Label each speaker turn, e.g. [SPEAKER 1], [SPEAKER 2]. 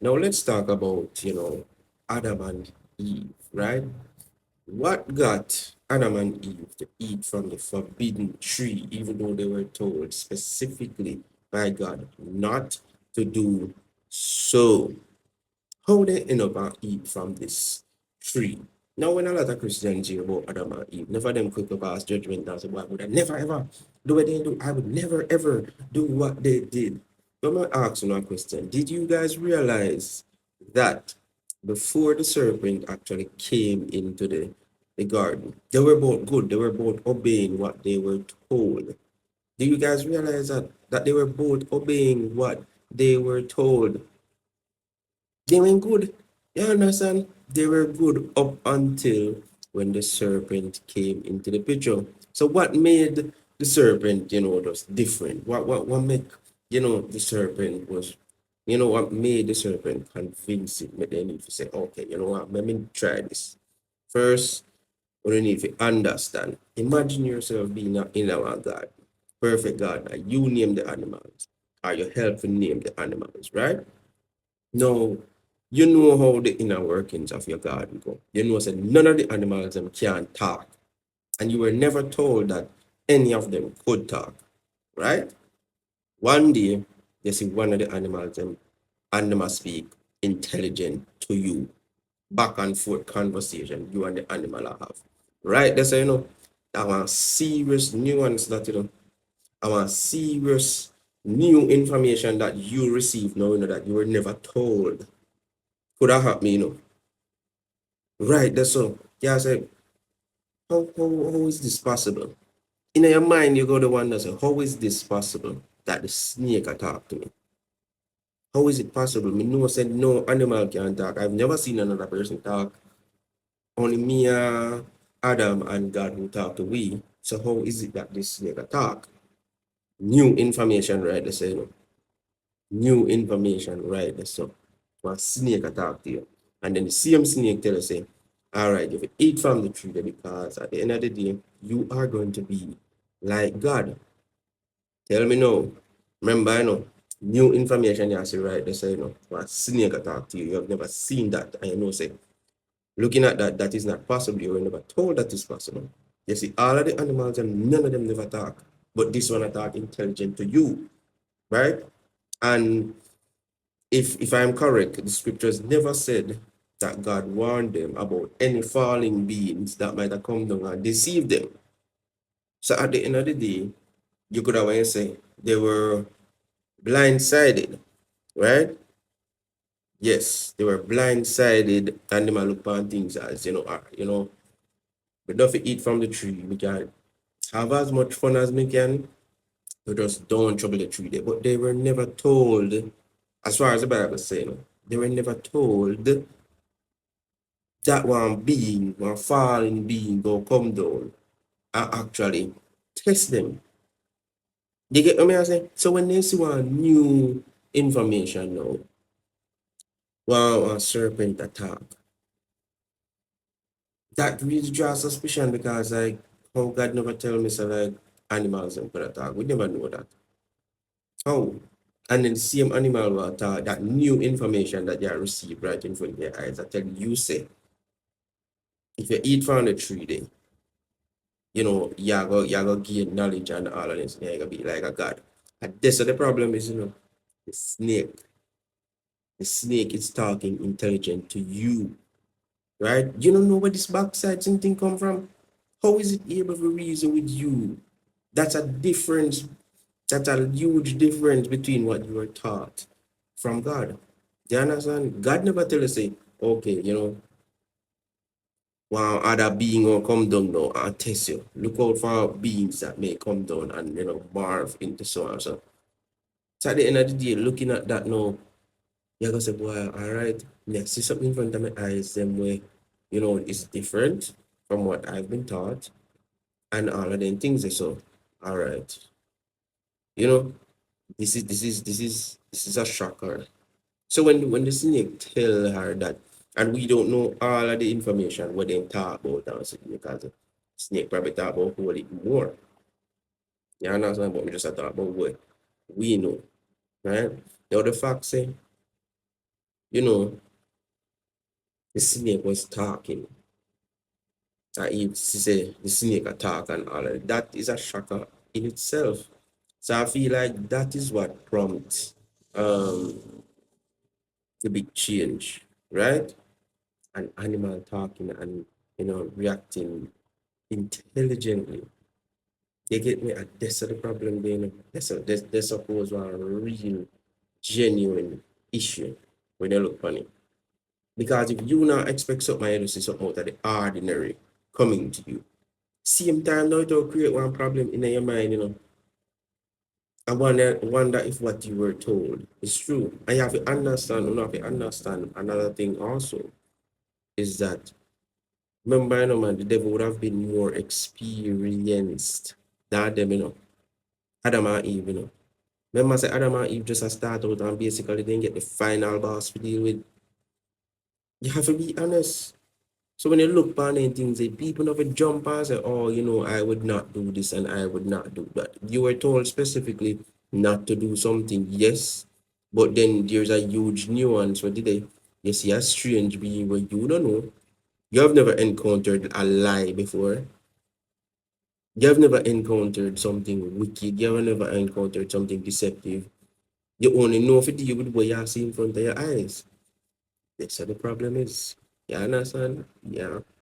[SPEAKER 1] Now let's talk about, Adam and Eve, right? What got Adam and Eve to eat from the forbidden tree, even though they were told specifically by God not to do so? How they end up and eat from this tree? Now, when a lot of Christians hear about Adam and Eve, never them quick to pass judgment and say, "Well, I would have never ever do what they do. I would never ever do what they did." But I'm gonna ask you a question. Did you guys realize that before the serpent actually came into the garden, they were both good, they were both obeying what they were told? Do you guys realize that they were both obeying what they were told? They were good. You understand? They were good up until when the serpent came into the picture. So what made the serpent, just different? What made, the serpent was, what made the serpent convincing? But they need to say, okay, you know what, let me try this. First, we need to understand. Imagine yourself being in our God, perfect God. Now you name the animals, or you help to name the animals, right? No, you know how the inner workings of your garden go. You know that none of the animals them can talk. And you were never told that any of them could talk. Right? One day you see one of the animals them and them speak intelligent to you. Back and forth conversation you and the animal have. Right? That's how that one serious nuance that I want serious new information that you receive now, that you were never told could have happened, Right, that's all. Yeah, I said, how is this possible? In your mind, you go to wonder, say, how is this possible that the snake attacked me? How is it possible? Me know said no animal can talk. I've never seen another person talk. Only me, Adam, and God who talk to we. So how is it that this snake attack? New information, right? They say, new information, right? That's so. A snake attack to you. And then the same snake tell you, say, all right, if you eat from the tree, then because at the end of the day, you are going to be like God. Tell me now. Remember, new information you see right they say, a snake attack to you. You have never seen that. And say, looking at that, that is not possible. You were never told that is possible. You see, all of the animals and none of them never talk. But this one attack intelligent to you, right? And if I'm correct, the scriptures never said that God warned them about any falling beings that might have come down and deceive them. So at the end of the day, you could have say they were blindsided, right? Yes, they were blindsided and they might look upon things as, we don't eat from the tree. We can have as much fun as we can. We just don't trouble the tree there. But they were never told, as far as the Bible says, they were never told that one being, one falling being, go come down and actually test them. They get what I say? So when they see one new information now, one serpent attack, that really draws suspicion because like how God never tell me so like animals and could attack. We never know that. How? And then the same animal will attack that new information that you receive right in front of your eyes. I tell you say, if you eat from the tree then you're gonna gain knowledge and all of this, you're gonna be like a god. And this so the problem is, the snake. The snake is talking intelligent to you, right? You don't know where this backside thing come from. How is it able to reason with you? That's a difference. That's a huge difference between what you were taught from God. Do you understand? God never tell us say, okay, one other being will come down now and test you. Look out for beings that may come down and morph into so and so. So at the end of the day, looking at that now, you're gonna say, boy, all right, yeah, see something in front of my eyes, same way, it's different from what I've been taught, and all of them things. So, all right, you know, this is a shocker. So when the snake tell her that, and we don't know all of the information what they talk about, because the snake probably talk about whole it more. You understand? But we just talk about what we know, right? Now the fact say you know, the snake was talking. Eve say the snake attack and all of that is a shocker in itself. So I feel like that is what prompts the big change, right? An animal talking and reacting intelligently. You get me? And that's the problem there. That's suppose a real genuine issue when you look on it. Because if you now expect something to see something out of the ordinary coming to you, same time now it will create one problem in your mind. I wonder if what you were told is true. I have to understand, another thing also is that remember, man, the devil would have been more experienced than them. Adam and Eve. Remember, I said Adam and Eve just a start out and basically then get the final boss to deal with. You have to be honest. So when you look back and things, people never jump and say, oh, I would not do this and I would not do that. You were told specifically not to do something, yes, but then there's a huge nuance where you see a strange being where you don't know. You have never encountered a lie before. You have never encountered something wicked. You have never encountered something deceptive. You only know if you deal with what you see in front of your eyes. That's what the problem is. You understand? Yeah.